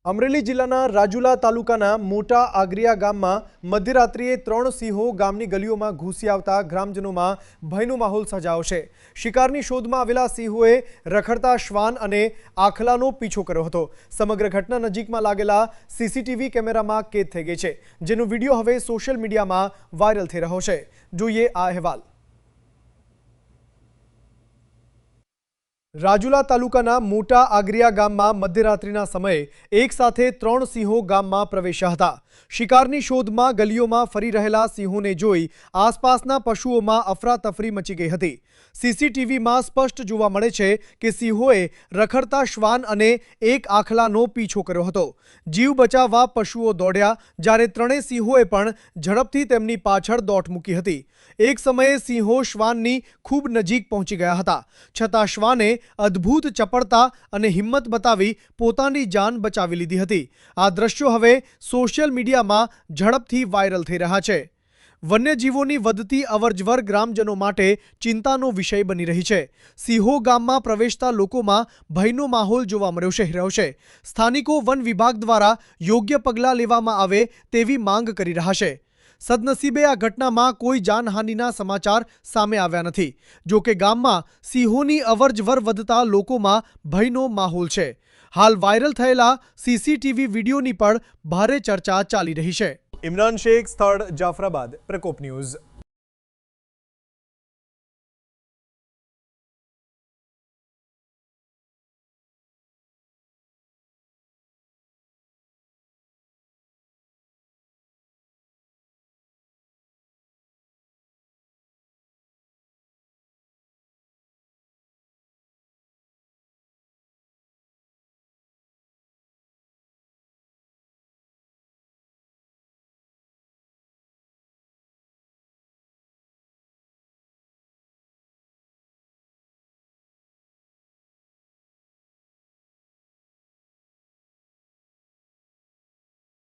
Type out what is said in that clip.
અમરેલી જિલ્લાના રાજુલા તાલુકાના મોટા આગરિયા ગામમાં મધ્યરાત્રિએ 3 સિંહો ગામની ગલીઓમાં ઘૂસી આવતા ગ્રામજનોમાં ભયનો માહોલ સર્જાયો છે। શિકારની શોધમાં આવેલા સિંહોએ રખડતા શ્વાન અને આખલાનો પીછો કર્યો હતો। સમગ્ર ઘટના નજીકમાં લાગેલા સીસીટીવી કેમેરામાં કેદ થઈ ગઈ છે, જેનો વિડીયો હવે સોશિયલ મીડિયામાં વાયરલ થઈ રહ્યો છે। જોઈએ આ અહેવાલ। રાજુલા તાલુકાના મોટા આગરિયા ગામમાં મધ્યરાત્રિના સમયે એક સાથે 3 સિંહો ગામમાં પ્રવેશ્યા હતા। શિકારની શોધમાં ગલીઓમાં ફરી રહેલા સિંહોને જોઈ આસપાસના પશુઓમાં અફરાતફરી મચી ગઈ હતી। સીસીટીવીમાં સ્પષ્ટ જોવા મળે છે કે સિંહોએ રખડતા શ્વાન અને એક આખલાનો પીછો કર્યો હતો। જીવ બચાવવા પશુઓ દોડ્યા, જ્યારે ત્રણેય સિંહોએ પણ ઝડપથી તેમની પાછળ દોટ મૂકી હતી। એક સમયે સિંહો શ્વાનની ખૂબ નજીક પહોંચી ગયા હતા, છતાં શ્વાને અદ્ભુત ચપળતા અને હિંમત બતાવી પોતાની જાન બચાવી લીધી હતી। આ દ્રશ્યો હવે સોશિયલ મીડિયામાં ઝડપથી વાયરલ થઈ રહ્યા છે। વન્યજીવોની વધતી અવરજવર ગ્રામજનો માટે ચિંતાનો વિષય બની રહી છે। સિંહો ગામમાં પ્રવેશતા લોકોમાં ભયનો માહોલ જોવા મળી રહ્યો છે। સ્થાનિકો વન વિભાગ દ્વારા યોગ્ય પગલાં લેવામાં આવે તેવી માંગ કરી રહ્યા છે। સદનસીબે આ ઘટનામાં કોઈ જાનહાનિના સમાચાર સામે આવ્યા નથી। જો કે ગામમાં સિંહોની અવરજવર વધતા લોકોમાં ભયનો માહોલ છે। હાલ વાયરલ થયેલા સીસીટીવી વિડીયોની પણ ભારે ચર્ચા ચાલી રહી છે। ઇમરાન શેખ, સ્થળ જાફરાબાદ, પ્રકોપ ન્યૂઝ।